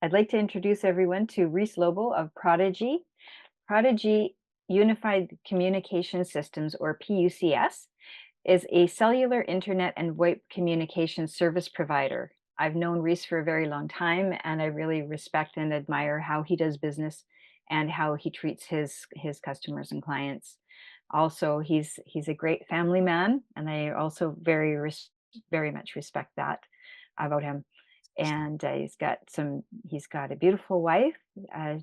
I'd like to introduce everyone to Rhys Lobo of Prodigy. Prodigy Unified Communication Systems, or PUCS, is a cellular internet and VoIP communication service provider. I've known Rhys for a very long time, and I really respect and admire how he does business and how he treats his customers and clients. Also, he's a great family man, and I also very much respect that about him. And he's got a beautiful wife,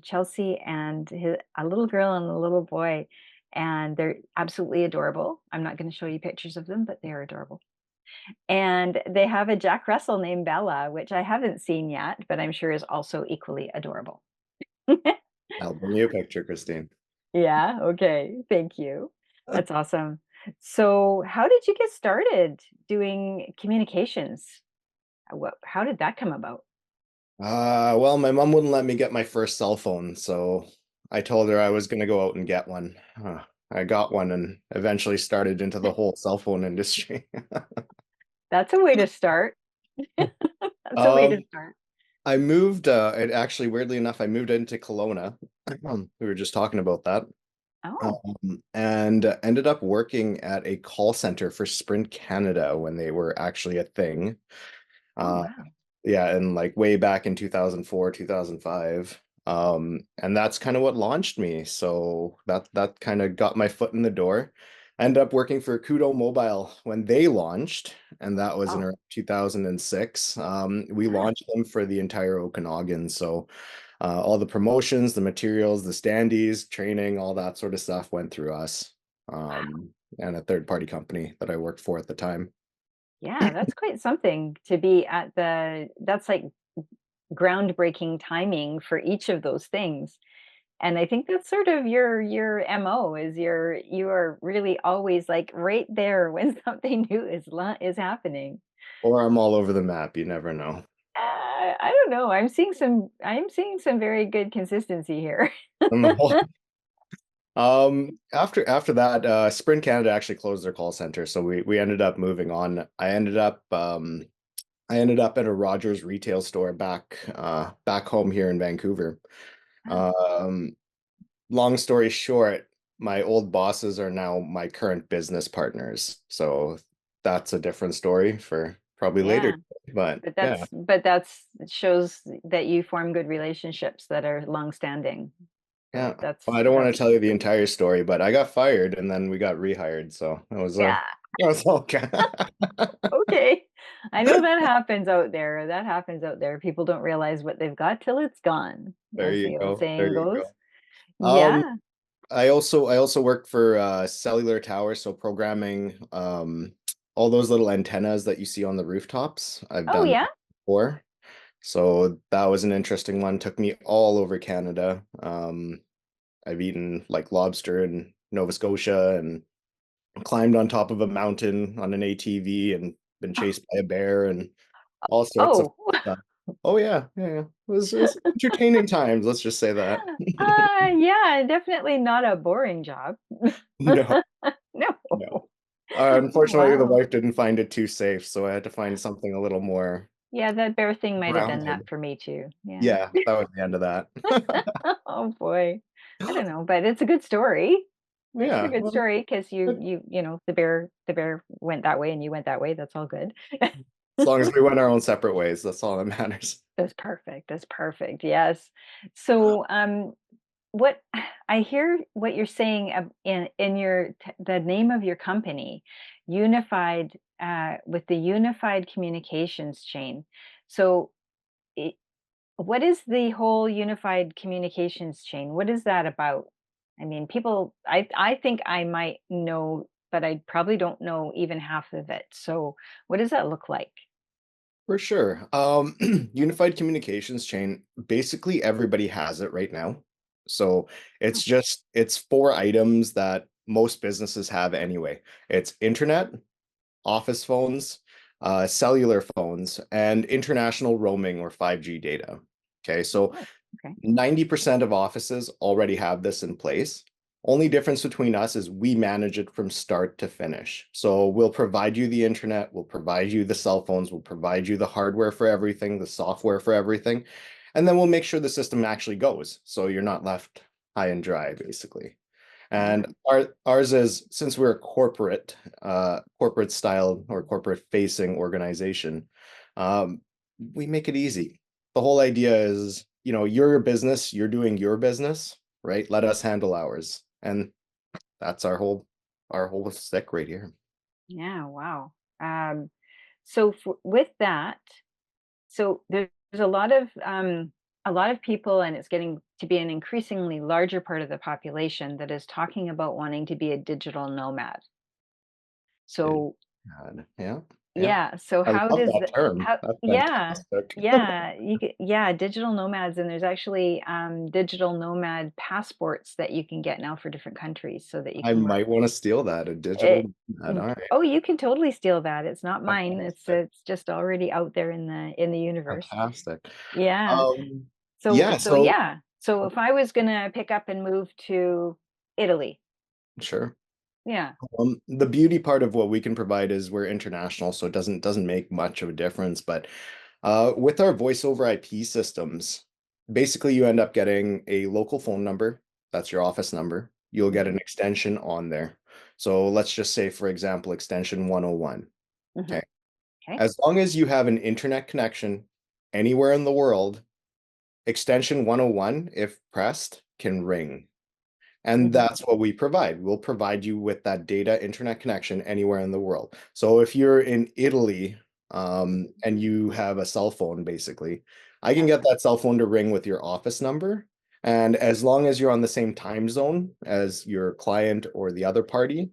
Chelsea, and a little girl and a little boy, and they're absolutely adorable. I'm not going to show you pictures of them, but they are adorable. And they have a Jack Russell named Bella, which I haven't seen yet, but I'm sure is also equally adorable. I'll bring you a picture, Christine. Yeah, okay. Thank you. That's awesome. So, how did you get started doing communications? How did that come about? Well, my mom wouldn't let me get my first cell phone, so I told her I was going to go out and get one. I got one and eventually started into the whole cell phone industry. That's a way to start. That's a way to Um, start. I moved, it actually, weirdly enough, I moved into Kelowna. We were just talking about that. Oh, And ended up working at a call center for Sprint Canada when they were actually a thing. oh Uh, wow. yeah, and like way back in 2004, 2005. And that's kind of what launched me. So that kind of got my foot in the door. I ended up working for Kudo Mobile when they launched, and that was in Oh, around 2006. We yeah. launched them for the entire Okanagan. So all the promotions, the materials, the standees, training, all that sort of stuff went through us. And a third-party company that I worked for at the time. Yeah, that's quite something to be at that's like groundbreaking timing for each of those things. And I think that's sort of your MO is you are really always like right there when something new is happening. Or I'm all over the map, you never know. I don't know. I'm seeing some very good consistency here. On the whole, after that, Sprint Canada actually closed their call center, so we ended up moving on. I ended up at a Rogers retail store back home here in Vancouver. Um, Long story short, my old bosses are now my current business partners, so that's a different story for probably later. Yeah. But But yeah, that's it shows that you form good relationships that are long-standing. yeah. So Well, I don't want that's to tell you the entire story, but I got fired and then we got rehired, so yeah, it was okay. okay. I know that happens out there. That happens out there. People don't realize what they've got till it's gone, There as you the old go. There saying you goes. go. Um, Yeah. I also work for cellular towers, so programming all those little antennas that you see on the rooftops. I've Oh done yeah. that before. So that was an interesting one. Took me all over Canada. I've eaten like lobster in Nova Scotia and climbed on top of a mountain on an ATV and been chased by a bear and all sorts of Oh. stuff. Oh yeah, yeah, yeah. It was entertaining times, let's just say that. Yeah, definitely not a boring job. No, No. no. Oh, Unfortunately, the wow. wife didn't find it too safe, so I had to find something a little more Yeah, that bear thing might have done that grounded. for me too. Yeah. Yeah, that was the end of that. Oh boy. I don't know, but it's a good story. It's a Yeah, good well, story because as the bear went that way and you went that way. That's all good. long as we went our own separate ways, that's all that matters. That's perfect. That's perfect. Yes. So, what I hear what you're saying in the name of your company, unified with the unified communications chain. So, it, what is the whole unified communications chain? What is that about? I mean, people, I think I might know, but I probably don't know even half of it. So, what does that look like? For sure. Unified communications chain, basically everybody has it right now. So it's four items that most businesses have anyway. It's internet, office phones, cellular phones, and international roaming or 5G data. Okay, so Oh, okay. 90% of offices already have this in place. Only difference between us is we manage it from start to finish. So we'll provide you the internet, we'll provide you the cell phones, we'll provide you the hardware for everything, the software for everything, and then we'll make sure the system actually goes, so you're not left high and dry, basically. And Wow. ours is, since we're a corporate style or corporate facing organization, um, we make it easy. The whole idea is, you're a business, you're doing your business, right? Let us handle ours. And that's our whole stick right here. Yeah, wow. So with that, so there's a lot of people, and it's getting to be an increasingly larger part of the population that is talking about wanting to be a digital nomad. Did So yeah, yeah. yeah, so I how love does that the term. how That's yeah, fantastic. yeah, digital nomads, and there's actually digital nomad passports that you can get now for different countries so that you I can work. might want to steal that, a It, digital nomad. All right. oh, you can totally steal that. It's not mine. Fantastic. It's just already out there in the universe. Fantastic. Yeah. Um, So yeah, so so yeah. So if I was gonna pick up and move to Italy, sure. yeah. The beauty part of what we can provide is we're international, so it doesn't make much of a difference. But with our voice over IP systems, basically you end up getting a local phone number. That's your office number. You'll get Hmm. an extension on there. So let's just say, for example, extension 101. Hmm. Okay. Okay. As long as you have an internet connection anywhere in the world, extension 101, if pressed, can ring. And Hmm. that's what we provide. We'll provide you with that data internet connection anywhere in the world. So if you're in Italy, and you have a cell phone, basically, I can Yeah. get that cell phone to ring with your office number. And as long as you're on the same time zone as your client or the other party,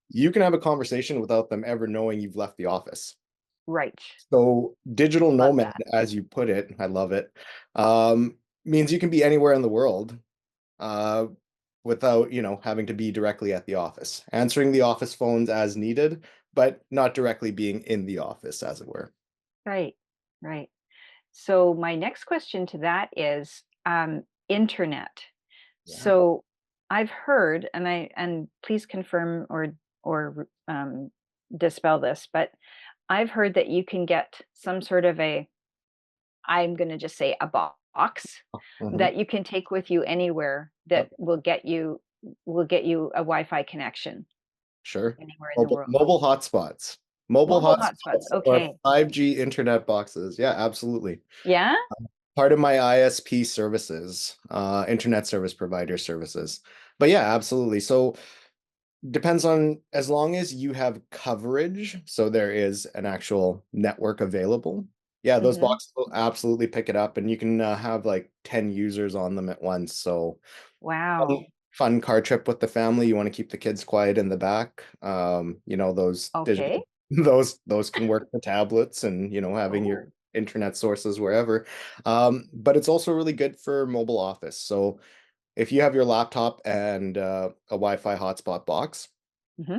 you can have a conversation without them ever knowing you've left the office. Right. So digital Love nomad, that. as you put it, I love it, means you can be anywhere in the world, uh, without, having to be directly at the office, answering the office phones as needed, but not directly being in the office, as it were. Right. Right. So my next question to that is internet. Yeah. So I've heard, and please confirm or dispel this, but I've heard that you can get some sort of a, I'm going to just say a box Mhm. that you can take with you anywhere that Yep. will get you a Wi-Fi connection Sure. anywhere in the Mobile, world. mobile hotspots. Mobile Mobile hotspots. hotspots or Okay. 5G internet boxes. Yeah, absolutely. Yeah. Part of my ISP services, internet service provider services. But yeah, absolutely. So depends on, as long as you have coverage, so there is an actual network available. Yeah, those Hmm. boxes will absolutely pick it up, and you can have like 10 users on them at once. So Wow. fun car trip with the family. You want to keep the kids quiet in the back. Those Okay. digital those can work for tablets and having your Oh. internet sources wherever. But it's also really good for mobile office. So if you have your laptop and a Wi-Fi hotspot box, Hmm.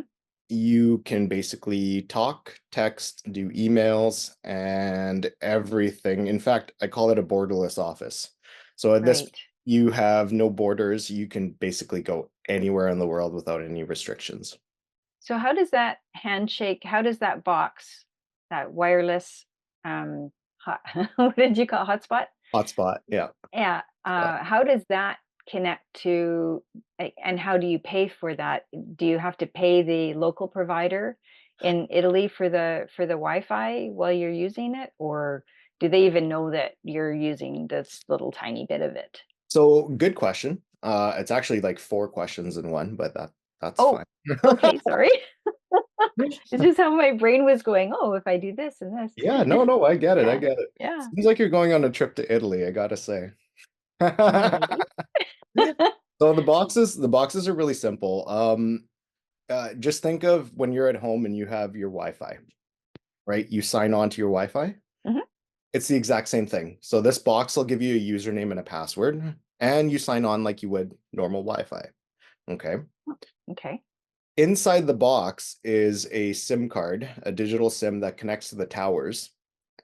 you can basically talk, text, do emails, and everything. In fact, I call it a borderless office. So at this, Right. you have no borders. You can basically go anywhere in the world without any restrictions. So how does that handshake, how does that box, that wireless, hot, what did you call it, hotspot? Hotspot, yeah. Yeah. How does that connect to, and how do you pay for that? Do you have to pay the local provider in Italy for the Wi-Fi while you're using it, or do they even know that you're using this little tiny bit of it? So good question. It's actually like four questions in one, but that's Oh, fine. okay. Sorry. It's just how my brain was going. Oh, if I do this and Yeah, this. no, I get it. I Yeah. get it. Yeah. Seems like you're going on a trip to Italy, I gotta say. Maybe. So the boxes are really simple. Just think of when you're at home and you have your Wi-Fi, right? You sign on to your Wi-Fi. Mhm. It's the exact same thing. So this box will give you a username and a password, and you sign on like you would normal Wi-Fi. Okay. Okay. Inside the box is a SIM card, a digital SIM that connects to the towers,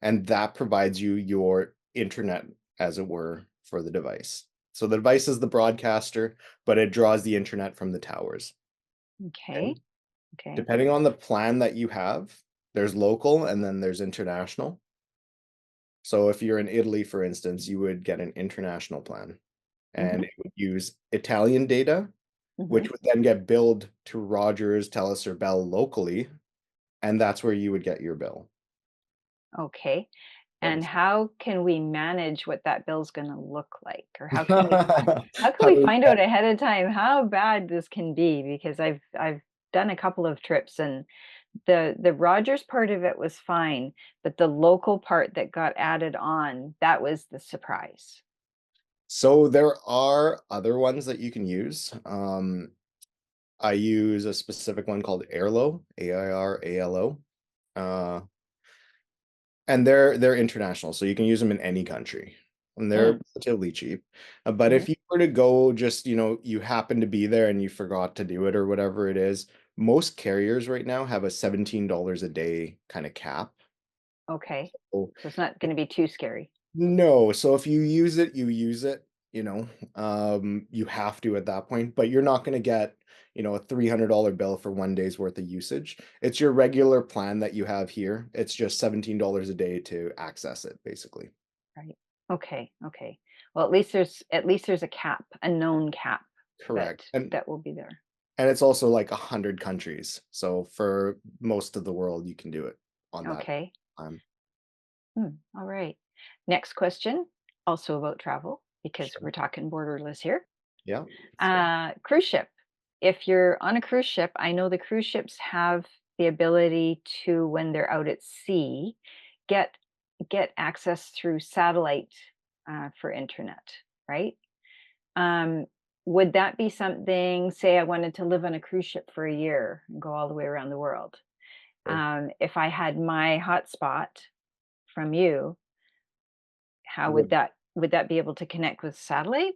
and that provides you your internet, as it were, for the device. So the device is the broadcaster, but it draws the internet from the towers. Okay. Okay. Okay. Depending on the plan that you have, there's local and then there's international. So if you're in Italy, for instance, you would get an international plan, and Hmm. it would use Italian data, Hmm. which would then get billed to Rogers, Telus, or Bell locally, and that's where you would get your bill. Okay. And Thanks. how can we manage what that bill's going to look like? Or how can How we do we find out ahead of time how bad this can be? Because I've done a couple of trips, and the Rogers part of it was fine, but the local part that got added on, that was the surprise. So there are other ones that you can use. I use a specific one called Airlo, AIRALO. Uh, and they're international, so you can use them in any country. And they're Mm, relatively cheap. But mhm. if you were to go just, you happen to be there and you forgot to do it or whatever it is, most carriers right now have a $17 a day kind of cap. Okay. So So it's not going to be too scary. no, so if you use it, you use it, you have to at that point, but you're not going to get, a $300 bill for 1 day's worth of usage. It's your regular plan that you have here. It's just $17 a day to access it, basically. Right. Okay. Okay. Well, at least there's a cap, a known cap that Correct. And that will be there. and it's also like 100 countries. So for most of the world, you can do it on that Okay. time. All right. Next question, also about travel, because Sure. we're talking borderless here. Yeah. Let's go. Cruise ship. If you're on a cruise ship, I know the cruise ships have the ability to, when they're out at sea, get get access through satellite for internet, right? Um, would that be something? Say, I wanted to live on a cruise ship for a year and go all the way around the world. Sure. If I had my hotspot from you, how You would. would that be able to connect with satellite?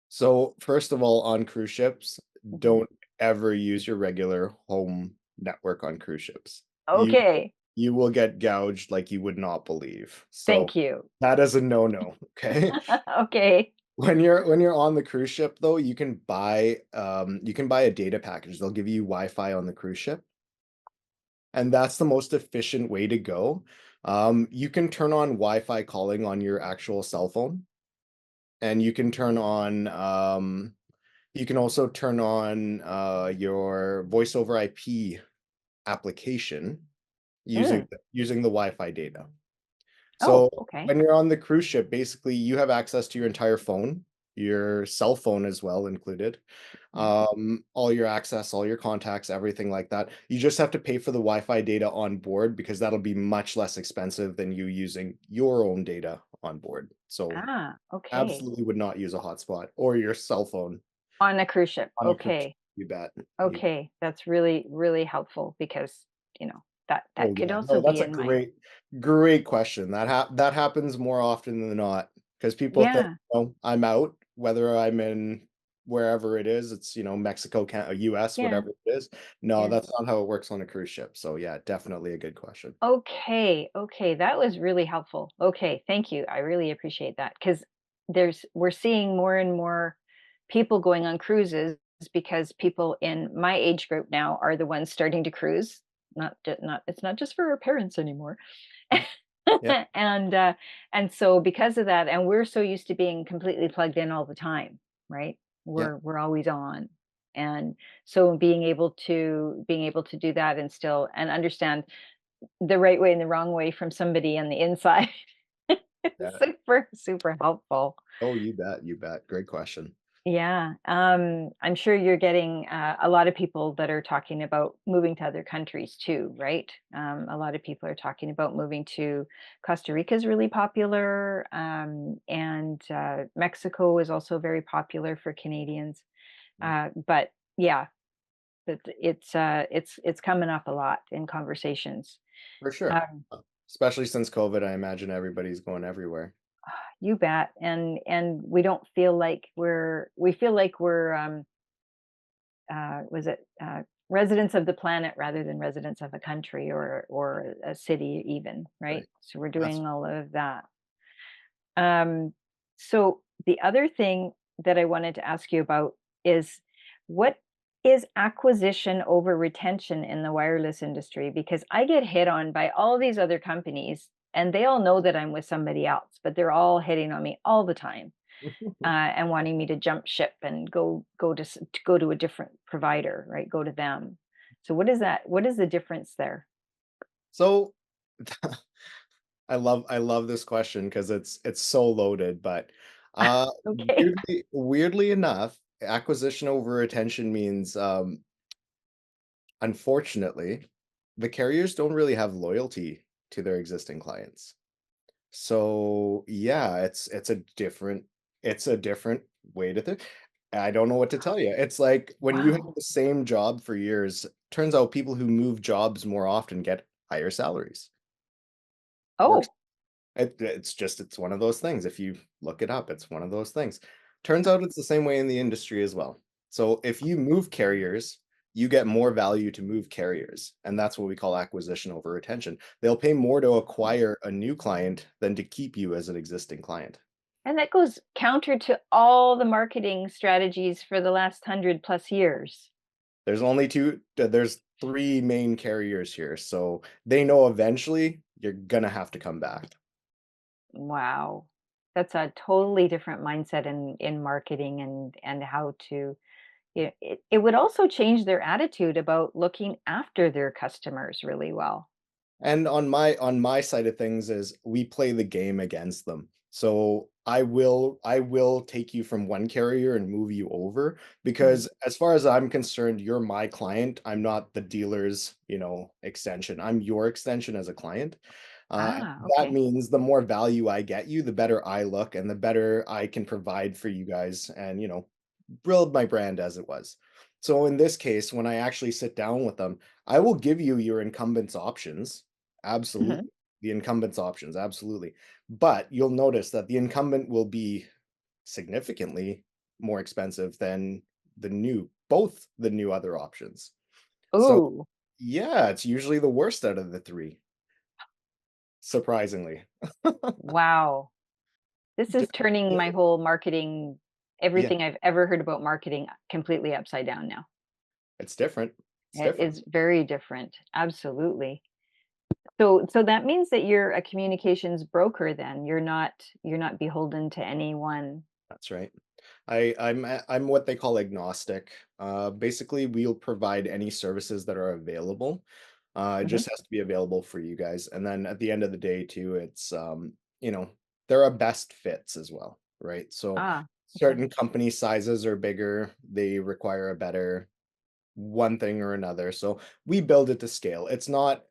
So first of all, on cruise ships, Mhm. don't ever use your regular home network on cruise ships. You Okay, you will get gouged like you would not believe. So thank you. that is a no-no, okay? Okay. When you're on the cruise ship though, you can buy a data package. They'll give you Wi-Fi on the cruise ship, and that's the most efficient way to go. You can turn on Wi-Fi calling on your actual cell phone, and you can also turn on your voice over IP application using Mm. using the Wi-Fi data. Oh, So okay. when you're on the cruise ship, basically you have access to your entire phone, your cell phone as well included, Mhm. all your access, all your contacts, everything like that. You just have to pay for the Wi-Fi data on board because that'll be much less expensive than you using your own data on board. So Okay. absolutely would not use a hotspot or your cell phone On a cruise ship. on a cruise ship. Okay. You bet. You Okay. That's really, really helpful because, that Oh, could yeah. also No, be that's a in my great question. That happens more often than not because people think, yeah, "Oh, I'm out," whether I'm in wherever it is, it's, Mexico, US, yeah, whatever it is. No, yeah. that's not how it works on a cruise ship. So yeah, definitely a good question. Okay, okay, that was really helpful. Okay, thank you. I really appreciate that because we're seeing more and more people going on cruises because people in my age group now are the ones starting to cruise. Not it's not just for our parents anymore. Mm, yeah, and and so because of that, and we're so used to being completely plugged in all the time, right? yeah, We're always on. And so being able to do that and still and understand the right way and the wrong way from somebody on the inside. yeah. Super, super helpful. Oh, you bet, you bet. Great question. Yeah. I'm sure you're getting a lot of people that are talking about moving to other countries too, right? A lot of people are talking about moving to Costa Rica is really popular, and Mexico is also very popular for Canadians. Mm, But yeah, it's coming up a lot in conversations. for sure. Um, Especially since COVID, I imagine everybody's going everywhere. You bet. And we don't feel like we're was it residents of the planet rather than residents of a country or a city even, right? Right. So we're That's doing all of that. Um, so the other thing that I wanted to ask you about is what is acquisition over retention in the wireless industry? Because I get hit on by all these other companies and they all know that I'm with somebody else, but they're all hitting on me all the time, and wanting me to jump ship and to go to a different provider, right? Go to them. So what is that? What is the difference there? So I love this question because it's so loaded, but Okay. weirdly enough, acquisition over retention means unfortunately, the carriers don't really have loyalty to their existing clients. So yeah, it's a different way to think. I don't know what to tell you. It's like when you have Wow. the same job for years, turns out people who move jobs more often get higher salaries. Works. Oh. It's one of those things. If you look it up, it's one of those things. Turns out it's the same way in the industry as well. So if you move carriers, you get more value to move carriers, and that's what we call acquisition over retention. They'll pay more to acquire a new client than to keep you as an existing client. And that goes counter to all the marketing strategies for the last 100 plus years. There's three main carriers here, so they know eventually you're gonna have to come back. Wow. That's a totally different mindset in marketing and how to it would also change their attitude about looking after their customers really well. And on my side of things is we play the game against them. So I will take you from one carrier and move you over Mhm. because as far as I'm concerned, you're my client. I'm not the dealer's, extension. I'm your extension as a client. And Ah, that okay. means the more value I get you, the better I look and the better I can provide for you guys and, build my brand as it was. So in this case, when I actually sit down with them, I will give you your incumbents options. Mhm. Absolutely. The incumbents options, absolutely. But you'll notice that the incumbent will be significantly more expensive than both the new other options. So Ooh, yeah, it's usually the worst out of the three, surprisingly. wow. This is Just turning my whole marketing yeah, everything I've ever heard about marketing completely upside down now. it's different. It's It different. is very different. Absolutely. So that means that you're a communications broker then. You're not beholden to anyone. That's right. I'm what they call agnostic. Basically, we'll provide any services that are available. It Mhm. just has to be available for you guys. And then at the end of the day, too, it's you know, there are best fits as well, right? So Ah, okay. certain company sizes are bigger, they require a better one thing or another. So we build it to scale. It's not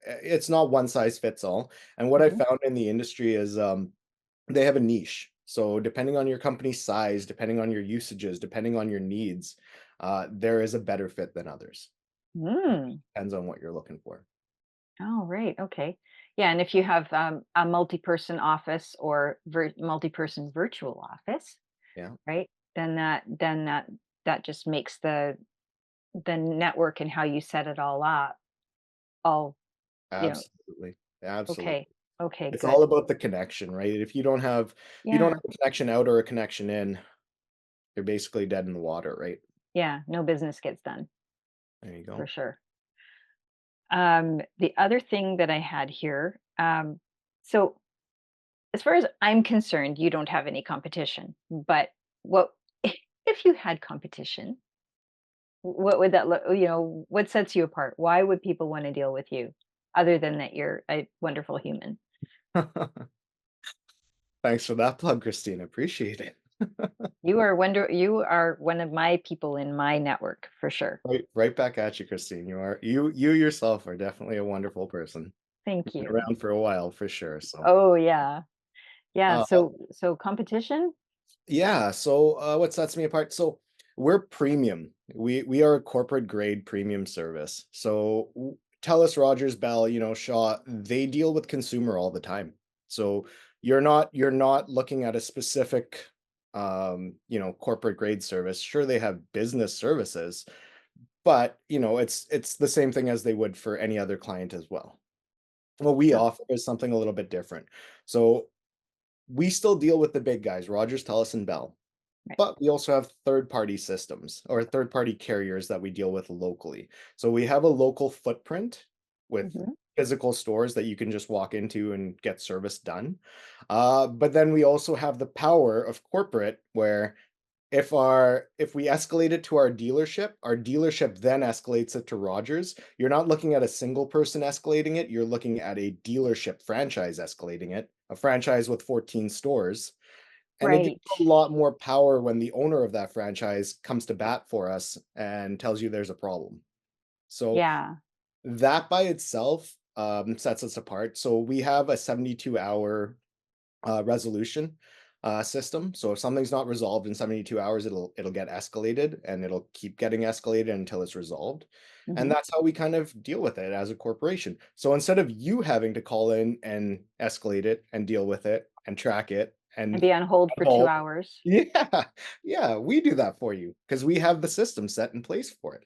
one size fits all. And what I Mhm. found in the industry is they have a niche. So depending on your company size, depending on your usages, depending on your needs, there is a better fit than others. Mm. Depends on what you're looking for. Oh, right. Okay. Yeah, and if you have a multi-person office or multi-person virtual office, Yeah, right? Then that just makes the network and how you set it all up all, you know, absolutely. Absolutely. okay. Okay, It's good. all about the connection, right? If you don't Yeah. have a connection out or a connection in, you're basically dead in the water, right? Yeah, no business gets done There you for go. sure. The other thing that I had here, so as far as I'm concerned, you don't have any competition, but what if you had competition? What would that look, what sets you apart? Why would people want to deal with you other than that you're a wonderful human? Thanks for that plug, Christine. Appreciate it. You are one of my people in my network for sure. Right back at you, Christine. You yourself are definitely a wonderful person. Thank Been you. around for a while for sure. So Oh yeah. Yeah, uh so competition? yeah, so what sets me apart? So we're premium. We are a corporate grade premium service. So TELUS, Rogers, Bell, Shaw, they deal with consumer all the time. So you're not looking at a specific corporate grade service. Sure, they have business services, but it's the same thing as they would for any other client as well. What we Oh, offer is something a little bit different. So we still deal with the big guys, Rogers, TELUS, and Bell, right. but we also have third-party systems or third-party carriers that we deal with locally. So we have a local footprint with Mhm. physical stores that you can just walk into and get service done. But then we also have the power of corporate where if we escalate it to our dealership then escalates it to Rogers. You're not looking at a single person escalating it, you're looking at a dealership franchise escalating it, a franchise with 14 stores. And it gives Right. a lot more power when the owner of that franchise comes to bat for us and tells you there's a problem. So Yeah. that by itself sets us apart. So we have a 72-hour resolution system. So if something's not resolved in 72 hours, it'll get escalated and it'll keep getting escalated until it's resolved. And Hmm. that's how we kind of deal with it as a corporation. So instead of you having to call in and escalate it and deal with it and track it And and be on hold for all 2 hours. yeah, yeah, we do that for you because we have the system set in place for it.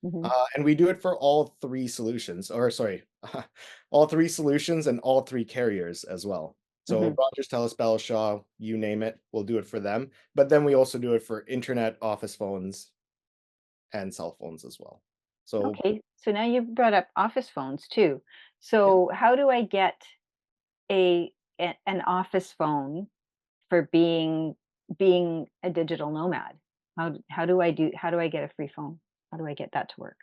Hmm. And we do it for all 3 solutions, or sorry, all 3 solutions and all 3 carriers as well. So Hmm. Rogers, Telus, Bell, Shaw, you name it, we'll do it for them. But then we also do it for internet, office phones, and cell phones as well. So Okay. So now you've brought up office phones too. yeah, So how do I get an office phone for being a digital nomad? How do I get a free phone? How do I get that to work?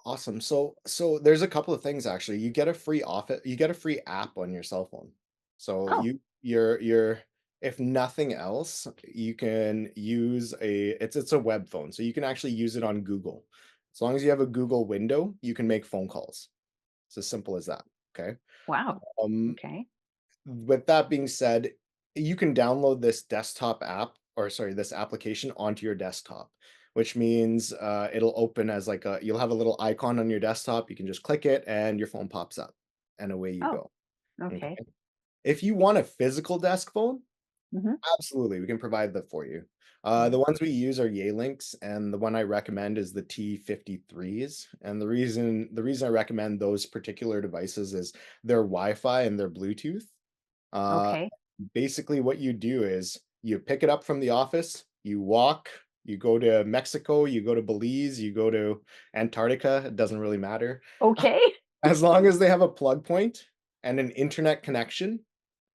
awesome. So there's a couple of things actually. You get a free app on your cell phone. So Oh, you're if nothing else, you can use it's a web phone. So you can actually use it on Google. As long as you have a Google window, you can make phone calls. It's as simple as that. Okay. wow. Um, Okay. with that being said, you can download this desktop app, or sorry, this application onto your desktop, which means it'll open as like you'll have a little icon on your desktop. You can just click it and your phone pops up and away you Oh, go. Okay. okay. If you want a physical desk phone, Hmm. absolutely, we can provide that for you. Yeah. The ones we use are Links, and the one I recommend is the T53s. And the reason I recommend those particular devices is their Wi-Fi and their Bluetooth. Uh, Okay. basically, what you do is you pick it up from the office, you walk, you go to Mexico, you go to Belize, you go to Antarctica. It doesn't really matter. Okay. As long as they have a plug point and an internet connection,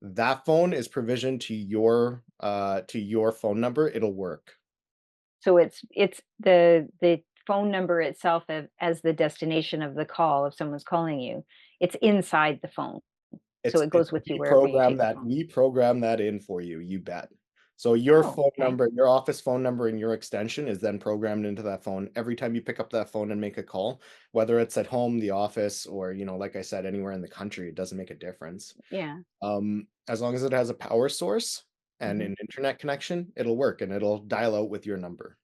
that phone is provisioned to your phone number, it'll work. So it's the phone number itself as the destination of the call if someone's calling you. It's inside the phone. So it It's goes with you wherever you take the phone. we program that in for you, you bet. So your Oh, phone okay. number, your office phone number and your extension is then programmed into that phone every time you pick up that phone and make a call, whether it's at home, the office, or, like I said, anywhere in the country, it doesn't make a difference. Yeah. As long as it has a power source and Hmm. an internet connection, it'll work and it'll dial out with your number.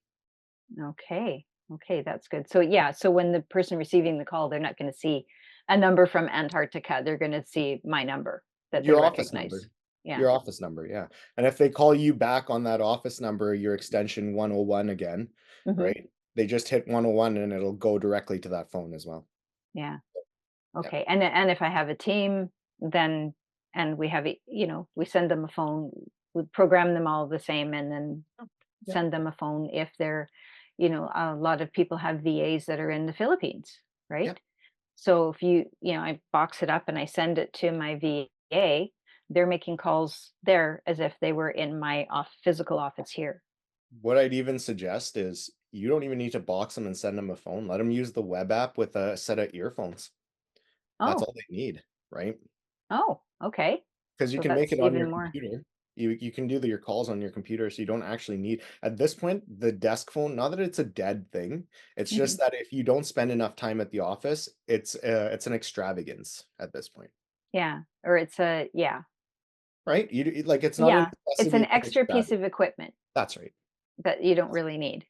Okay. Okay, that's good. So yeah, so when the person receiving the call, they're not going to see a number from Antarctica. They're going to see my number that they Your office recognize. number. Yeah. Your office number, yeah. And if they call you back on that office number, your extension 101 again, Hmm. right? They just hit 101 and it'll go directly to that phone as well. Yeah. Yeah. Okay. And if I have a team, then and we have we send them a phone, we program them all the same, and then Yeah. send them a phone if they're, a lot of people have VAs that are in the Philippines, Yeah. right? So if I box it up and I send it to my VA, they're making calls there as if they were in my physical office here. What I'd even suggest is you don't even need to box them and send them a phone. Let them use the web app with a set of earphones. That's Oh, all they need, right? oh, okay. 'Cause you So can make that's it on even your more. computer. You can do your calls on your computer, so you don't actually need at this point, the desk phone, not that it's a dead thing, it's Hmm. just that if you don't spend enough time at the office, it's an extravagance at this point, Yeah. Or it's a, yeah. right? Like, it's not a Yeah. It's necessity, an it's an extra piece extravagance. of equipment That's right. that you don't really need.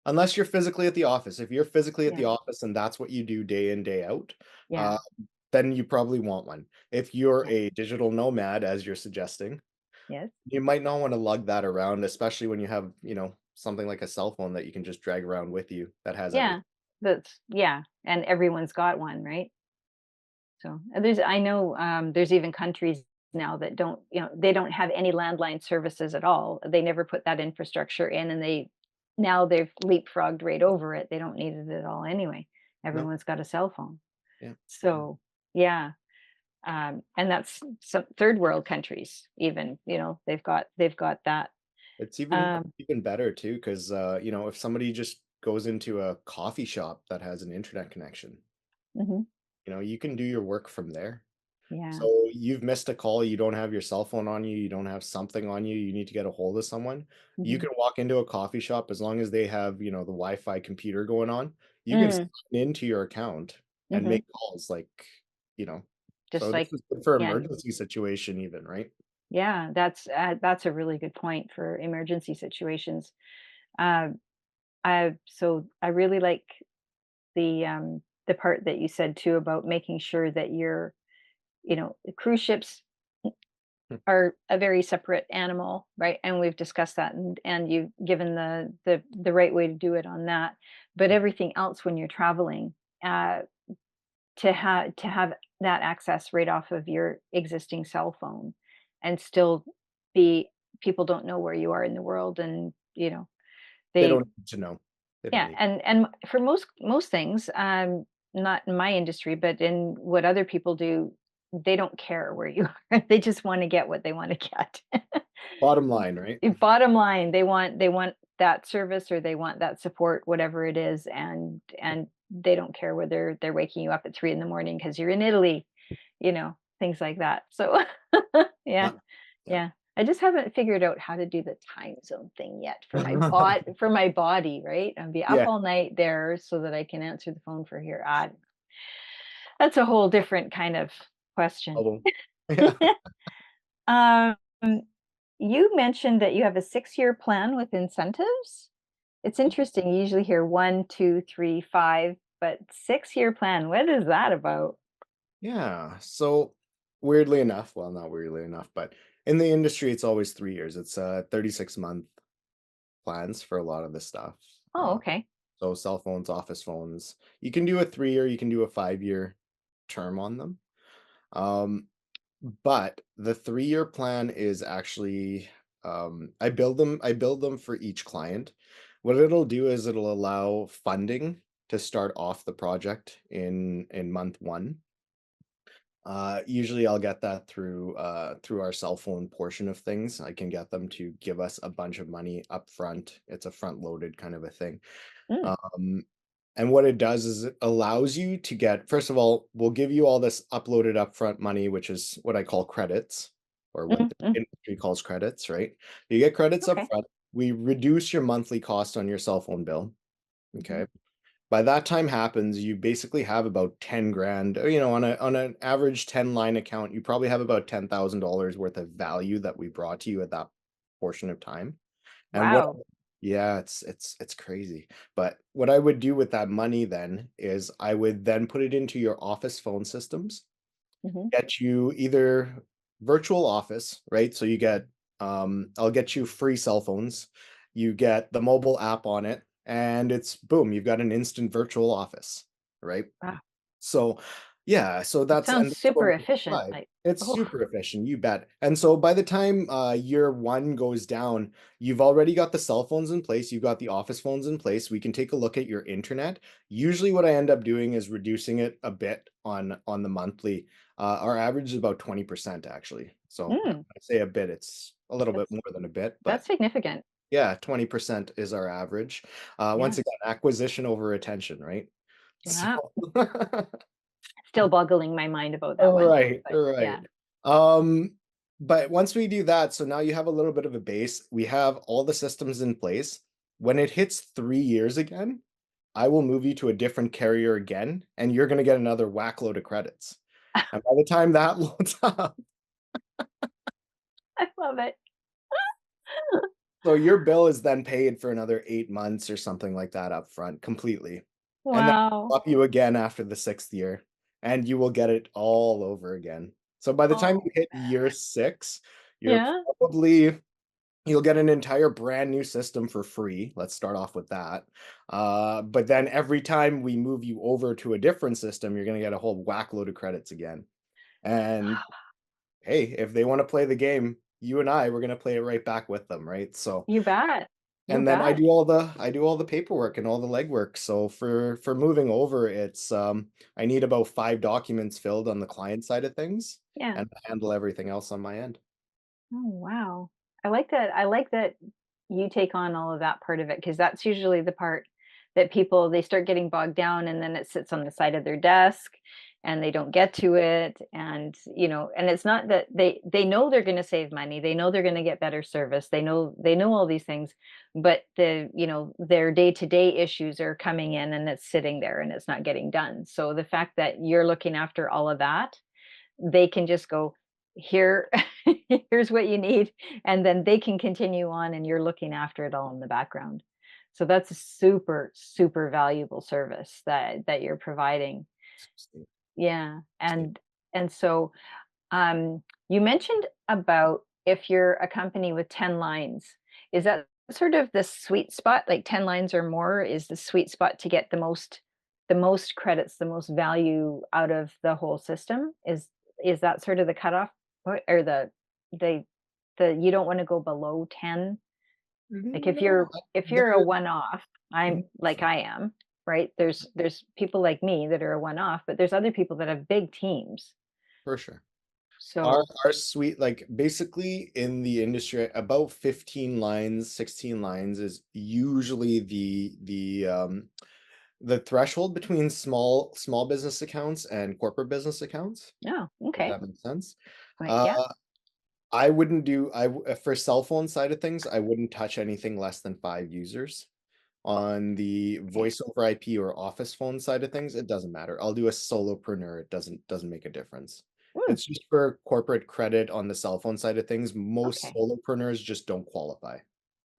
Unless you're physically at the office. If you're physically at the Yeah. office and that's what you do day in, day out, Yeah. uh, then you probably want one. If you're Yeah. a digital nomad, as you're suggesting, Yes. you might not wanna lug that around, especially when you have, something like a cell phone that you can just drag around with you that has Yeah. everything. Yeah. And everyone's got one, right? So I know there's even countries now that don't, they don't have any landline services at all. They never put that infrastructure in, and now they've leapfrogged right over it. They don't need it at all anyway. No, Everyone's got a cell phone. yeah, yeah. So Yeah. And that's some third world countries even, they've got that. It's even Um, even better too, because if somebody just goes into a coffee shop that has an internet connection, mhm, you can do your work from there. yeah. So you've missed a call, you don't have your cell phone on you, you don't have something on you, you need to get a hold of someone. You Mhm. can walk into a coffee shop as long as they have, the Wi-Fi computer going on. You can sign Mm, into your account and mhm. make calls you know. Just So this like, is good for yeah, emergency situation even, right? yeah, that's a really good point for emergency situations. Um, I really like the part that you said too about making sure that cruise ships Hmm. are a very separate animal, right? And we've discussed that, and you've given the right way to do it on that. But everything else when you're traveling, uh, to have that access right off of your existing cell phone, and still be people don't know where you are in the world, and They they don't need to know. They don't yeah, need. and for most things, not in my industry, but in what other people do, they don't care where you are. They just want to get what they want to get. Bottom line, right? Bottom line, they want that service, or they want that support, whatever it is, and they don't care whether they're waking you up at 3 in the morning because you're in Italy, things like that. So yeah, Yeah. Yeah. yeah. I just haven't figured out how to do the time zone thing yet for my body, right? I'll be up Yeah. all night there so that I can answer the phone for here. That's a whole different kind of question. Although, yeah. Um, you mentioned that you have a 6-year plan with incentives. It's interesting. You usually hear 1, 2, 3, 5, but 6-year plan. What is that about? Yeah. So weirdly enough, well, not weirdly enough, but in the industry, it's always 3 years. It's 36-month plans for a lot of this stuff. Oh, okay. So cell phones, office phones. You can do a 3-year, you can do a 5-year term on them. Um, but the 3-year plan is actually I build them for each client. What it'll do is it'll allow funding to start off the project in month one. Usually I'll get that through our cell phone portion of things. I can get them to give us a bunch of money up front. It's a front loaded kind of a thing. Mm, Um, and what it does is it allows you to get, first of all, we'll give you all this uploaded upfront money, which is what I call credits, or what mm, the mm. industry calls credits, right? You get credits up Okay. front. We reduce your monthly cost on your cell phone bill. Mhm. Okay. By that time happens, you basically have about 10 grand, on an average 10 line account, you probably have about $10,000 worth of value that we brought to you at that portion of time. And what Wow. yeah, it's crazy. But what I would do with that money then is I would then put it into your office phone systems, Mhm. get you either virtual office, right? So you get I'll get you free cell phones. You get the mobile app on it, and it's boom, you've got an instant virtual office, right? Wow. So, yeah, so It that's sounds and that's what super we efficient. provide. Like, It's oh, super efficient, you bet. And so by the time year one goes down, you've already got the cell phones in place, you've got the office phones in place. We can take a look at your internet. Usually what I end up doing is reducing it a bit on the monthly. Our average is about 20% actually. So when mm, I say a bit, it's a little bit that's more than a bit, that's but significant. yeah, 20% is our average. Yeah. Once again, acquisition over attention, right? So Yeah. Still boggling my mind about that one. Right, But right. yeah. Um, but once we do that, so now you have a little bit of a base. We have all the systems in place. When it hits 3 years again, I will move you to a different carrier again, and you're going to get another whack load of credits. And by the time that loads up, I love it. so your bill is then paid for another 8 months or something like that up front completely. And then Wow. up you again after the sixth year, and you will get it all over again. So by the time Oh, you hit year six, you're yeah. probably you'll get an entire brand new system for free. Let's start off with that. But then every time we move you over to a different system, you're going to get a whole whack load of credits again. And hey, if they want to play the game, you and I, we're going to play it right back with them, right? So You bet. You And then bet. I do all the paperwork and all the legwork. So for moving over, it's I need about 5 documents filled on the client side of things Yeah. and handle everything else on my end. Oh, wow. I like that. I like that you take on all of that part of it because that's usually the part that people they start getting bogged down and then it sits on the side of their desk and they don't get to it and and it's not that they know they're going to save money. They know they're going to get better service. They know all these things, but their day-to-day issues are coming in and it's sitting there and it's not getting done. So the fact that you're looking after all of that they can just go, here, here's what you need, and then they can continue on and you're looking after it all in the background. So that's a super, super valuable service that you're providing. Yeah. And so you mentioned about if you're a company with 10 lines, is that sort of the sweet spot? Like 10 lines or more is the sweet spot to get the most credits, the most value out of the whole system? Is that sort of the cutoff point or the you don't want to go below 10? Like if No, you're a there one-off, I'm Mhm. like I am, right? There's people like me that are a one-off, but there's other people that have big teams. For sure. Our So, our suite, like basically in the industry, about 15 lines, 16 lines is usually the threshold between small business accounts and corporate business accounts, oh, if okay. that makes sense. Right, Uh, yeah. I wouldn't do for cell phone side of things, I wouldn't touch anything less than 5 users. On the Okay. voice over IP or office phone side of things, it doesn't matter. I'll do a solopreneur. It doesn't make a difference. Mm, It's just for corporate credit on the cell phone side of things. Most okay. solopreneurs just don't qualify.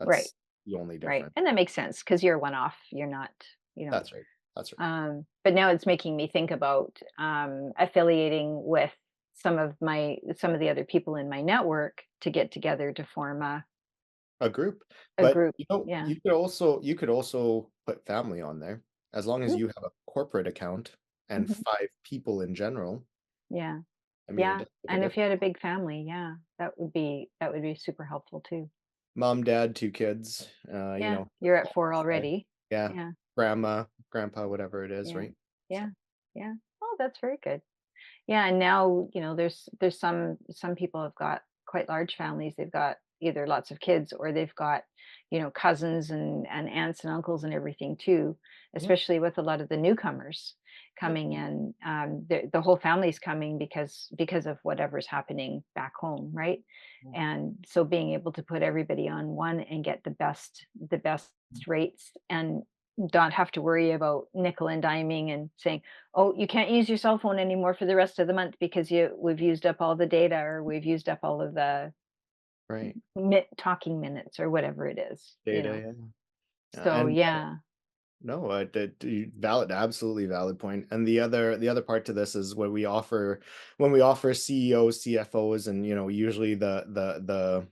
Right, That's the only right. difference. And that makes sense because you're a one-off. You're not, you know. That's right. That's right. But now it's making me think about affiliating with some of the other people in my network to get together to form A group. a But group. Yeah. you could also put family on there as long as Mm, you have a corporate account and mhm. 5 people in general. Yeah. I mean, it Yeah. doesn't make a And if you difference. had a big family, yeah, that would be super helpful too. Mom, dad, 2 kids, Yeah. You're at four five. already. Yeah, Yeah. grandma, grandpa, whatever it is, Yeah. right? So Yeah. Yeah. Oh, that's very good. Yeah, and now, there's some people have got quite large families. They've got either lots of kids or they've got, cousins and aunts and uncles and everything too, yeah, especially with a lot of the newcomers yeah, coming in. The whole family's coming because of whatever's happening back home, right? yeah. And so being able to put everybody on one and get the best rates and not have to worry about nickel and diming and saying, oh, you can't use your cell phone anymore for the rest of the month because we've used up all the data or we've used up all of the Right. talking minutes or whatever it is. Data, yeah. Yeah, So and yeah. no, valid, absolutely valid point. And the other part to this is when we offer CEOs, CFOs, and usually the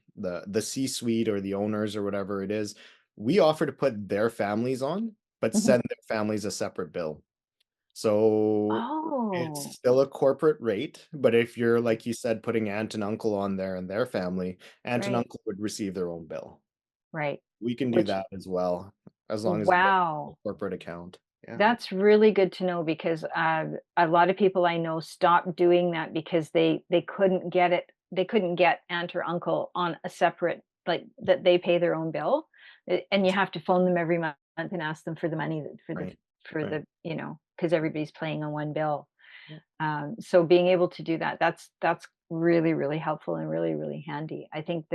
C-suite or the owners or whatever it is, we offer to put their families on, but Mhm. send their families a separate bill. So it's Oh, still a corporate rate, but if you're, like you said, putting aunt and uncle on there and their family, aunt and right, uncle would receive their own bill. right. We can do Which that as well, as long as you have a wow. corporate account. Yeah, That's really good to know because a lot of people I know stopped doing that because they couldn't get it. They couldn't get aunt or uncle on a separate like that they pay their own bill, and you have to phone them every month and ask them for the money for the right, for right. the because everybody's paying on one bill. Yeah, So being able to do that, that's really really helpful and really really handy. I think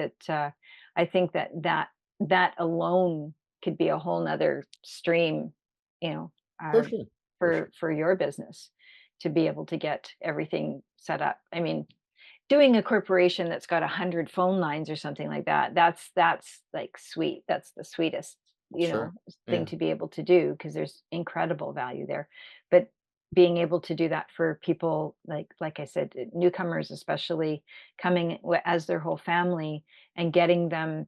that alone could be a whole nother stream, you know, for uh, sure, for sure. for your business to be able to get everything set up. I mean, doing a corporation that's got 100 phone lines or something like that, that's like sweet. That's the sweetest, Sure. thing Yeah, to be able to do because there's incredible value there. But being able to do that for people like I said, newcomers especially coming as their whole family and getting them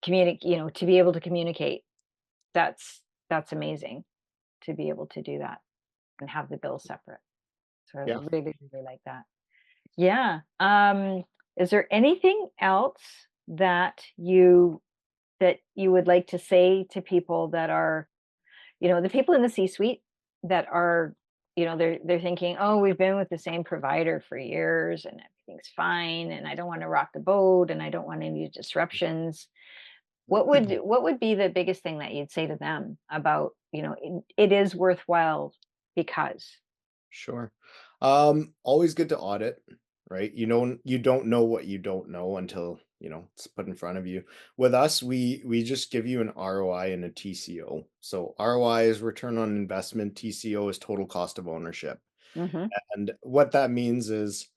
to be able to communicate. That's amazing to be able to do that and have the bill separate. So I yeah. really, really like that. Yeah. Is there anything else that you that you would like to say to people that are, the people in the C-suite that are, they're thinking, oh, we've been with the same provider for years and everything's fine, and I don't want to rock the boat and I don't want any disruptions. What would be the biggest thing that you'd say to them about, it is worthwhile because? Sure. Always good to audit, right? You don't know what you don't know until, it's put in front of you. With us, we just give you an ROI and a TCO. So ROI is return on investment, TCO is total cost of ownership. Mm-hmm. And what that means is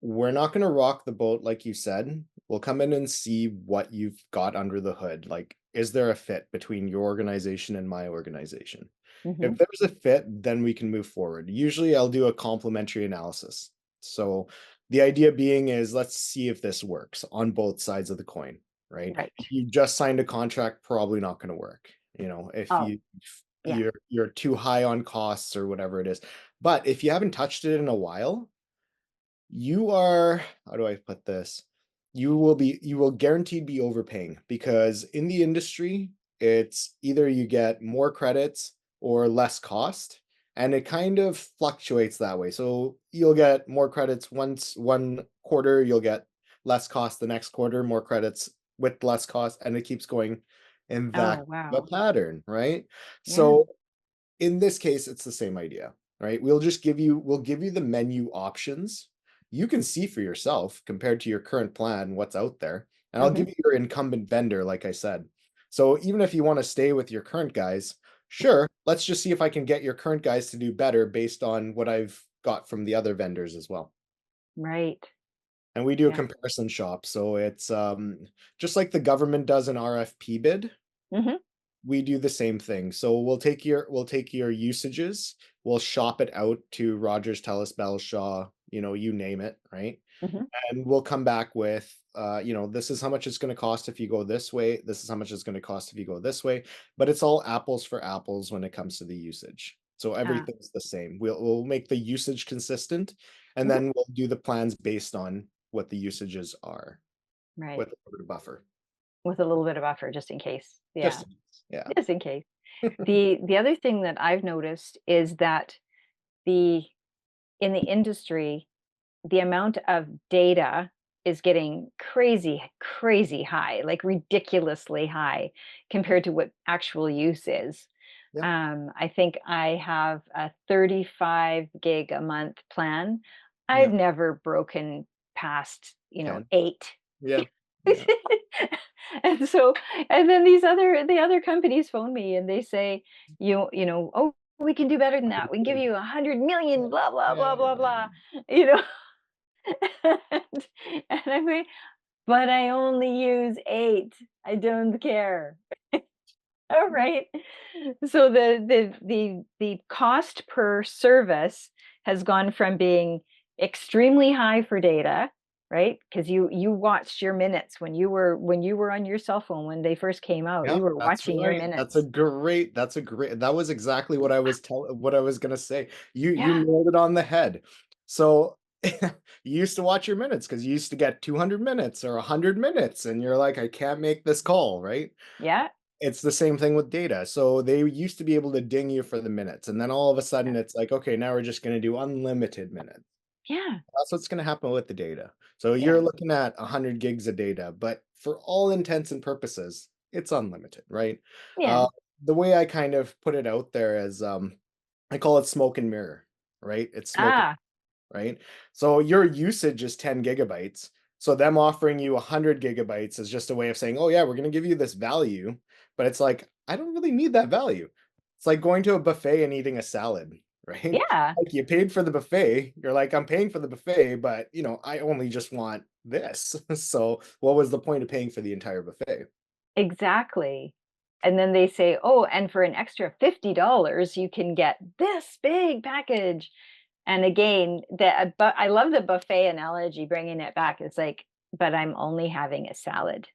we're not going to rock the boat like you said. We'll come in and see what you've got under the hood. Like, is there a fit between your organization and my organization? Mm-hmm. If there's a fit, then we can move forward. Usually I'll do a complementary analysis. So the idea being is let's see if this works on both sides of the coin, right? Right. If you just signed a contract, probably not going to work. If Oh, you if yeah. you're too high on costs or whatever it is. But if you haven't touched it in a while, you are, how do I put this? You will guaranteed be overpaying because in the industry, it's either you get more credits or less cost, and it kind of fluctuates that way. So you'll get more credits once one quarter, you'll get less cost the next quarter, more credits with less cost, and it keeps going in that Oh, wow. pattern, right? Yeah. So in this case, it's the same idea, right? We'll give you the menu options. You can see for yourself compared to your current plan what's out there. And I'll Mm-hmm. give you your incumbent vendor, like I said. So even if you want to stay with your current guys, sure, let's just see if I can get your current guys to do better based on what I've got from the other vendors as well. Right. And we do a Yeah. comparison shop. So it's just like the government does an RFP bid, Mm-hmm. we do the same thing. So we'll take your usages, we'll shop it out to Rogers, Telus, Bellshaw, you name it, right? Mm-hmm. And we'll come back with, this is how much it's going to cost if you go this way. This is how much it's going to cost if you go this way. But it's all apples for apples when it comes to the usage. So Ah, everything's the same. We'll make the usage consistent, and mhm. then we'll do the plans based on what the usages are Right. with a little bit of buffer. With a little bit of buffer just in case. Yeah. Just yeah. Just in case. The other thing that I've noticed is that the in the industry, the amount of data is getting crazy, crazy high, like ridiculously high compared to what actual use is. Yeah. I think I have a 35 gig a month plan. I've Yeah. never broken past, 10. 8. Yeah. Yeah. And so, and then the other companies phone me and they say, oh, we can do better than that. We can give you 100 million, blah, blah, blah, blah, blah, you know. And I'm like, but I only use 8. I don't care. All right. So the cost per service has gone from being extremely high for data, right? Because you watched your minutes when you were on your cell phone when they first came out. Yeah, You were that's watching your right. minutes. That was exactly what I was gonna say. You Yeah, nailed it on the head. So you used to watch your minutes because you used to get 200 minutes or 100 minutes, and you're like, I can't make this call, right? yeah, It's the same thing with data. So they used to be able to ding you for the minutes, and then all of a yeah, sudden it's like, okay, now we're just gonna do unlimited minutes. yeah, That's what's going to happen with the data. So yeah, you're looking at 100 gigs of data, but for all intents and purposes, it's unlimited, right? yeah. Uh, the way I kind of put it out there is I call it smoke and mirror, right? It's smoke, Ah, right? So your usage is 10 gigabytes. So them offering you 100 gigabytes is just a way of saying, oh, yeah, we're going to give you this value. But it's like, I don't really need that value. It's like going to a buffet and eating a salad, right? yeah. Like you paid for the buffet. You're like, I'm paying for the buffet, but I only just want this. So what was the point of paying for the entire buffet? Exactly. And then they say, "Oh, and for an extra $50, you can get this big package." And again, but I love the buffet analogy, bringing it back. It's like, but I'm only having a salad.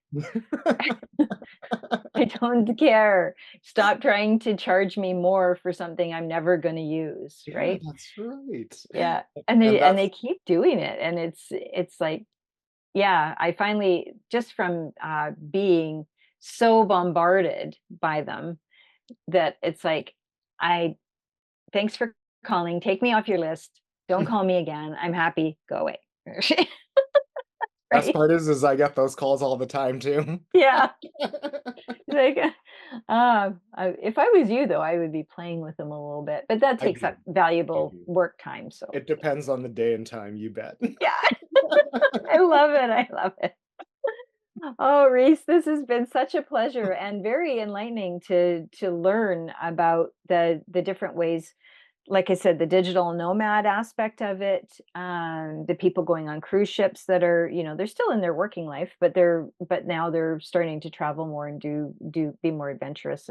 I don't care. Stop trying to charge me more for something I'm never going to use, Yeah, right? that's right. Yeah. And they And and they that's keep doing it, and it's like, yeah, I finally, just from being so bombarded by them that it's like, I thanks for calling. Take me off your list. Don't call me again. I'm happy. Go away. Best Right? part is I get those calls all the time too. Yeah. Like, if I was you though, I would be playing with them a little bit, but that I takes do, up I valuable do. work time. So It depends on the day and time, you bet. yeah, I love it. I love it. Oh, Reese, this has been such a pleasure and very enlightening to learn about the different ways. Like I said, the digital nomad aspect of it, the people going on cruise ships that are, they're still in their working life, but now they're starting to travel more and do be more adventurous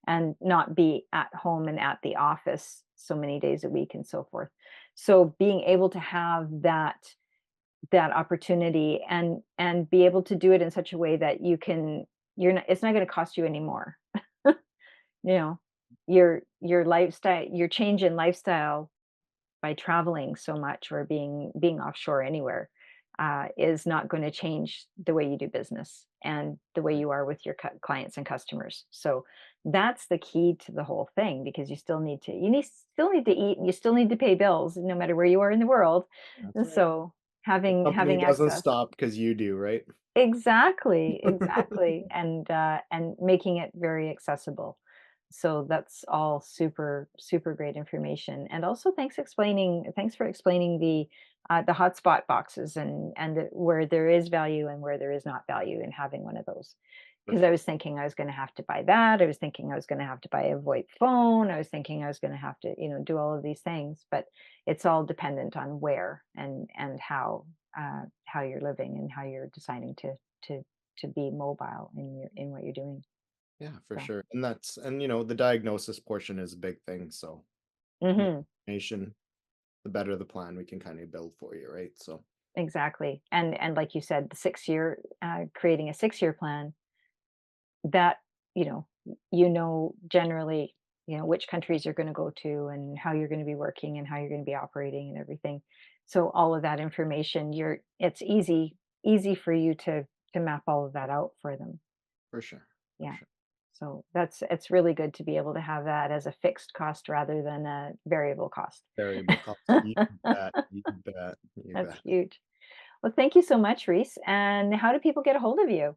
and not be at home and at the office so many days a week and so forth. So being able to have that opportunity and be able to do it in such a way that you're not it's not going to cost you anymore. you know your lifestyle, your change in lifestyle by traveling so much or being offshore anywhere is not going to change the way you do business and the way you are with your clients and customers. So that's the key to the whole thing, because still need to eat and you still need to pay bills no matter where you are in the world. That's And right. so The company having doesn't access. stop because you do, right? Exactly, exactly, and making it very accessible. So that's all super, super great information. And also thanks for explaining the hotspot boxes where there is value and where there is not value in having one of those. For Because I sure. was thinking I was going to have to buy that. I was thinking I was going to have to buy a VoIP phone. I was thinking I was going to have to, do all of these things, but it's all dependent on where and how you're living and how you're deciding to to be mobile in what you're doing. Yeah, for So, sure. And the diagnosis portion is a big thing. So more hmm information, the better the plan we can kind of build for you, right? So exactly. And like you said, the 6 year creating a 6 year plan that you know generally which countries you're going to go to and how you're going to be working and how you're going to be operating and everything. So all of that information, it's easy for you to map all of that out for them. for sure. For Yeah. sure. So it's really good to be able to have that as a fixed cost rather than a variable cost. Variable cost. You bet. You bet. You That's bet. huge. Well, thank you so much, Reese. And how do people get a hold of you?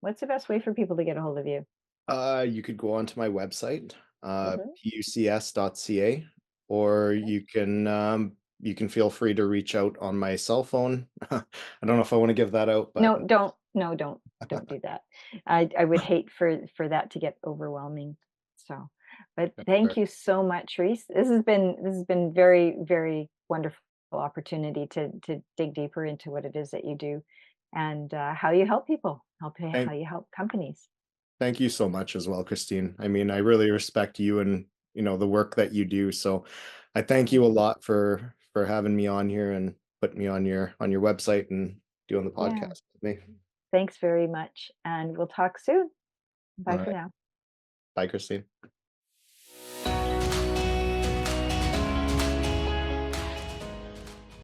What's the best way for people to get a hold of you? You could go onto my website, Hmm. pucs.ca, or you can feel free to reach out on my cell phone. I don't know if I want to give that out, but No, don't. No, don't do that. I would hate for that to get overwhelming. So, but sure. thank you so much, Reese. This has been very, very wonderful opportunity to dig deeper into what it is that you do and how you help people, how Thank you help companies. thank you so much as well, Christine. I mean, I really respect you and the work that you do. So I thank Thank you a you. lot for having me on here and putting me on your website and doing the Yeah. podcast with me. Thanks very much, and we'll talk soon. All Bye for right. now. Bye, Christine.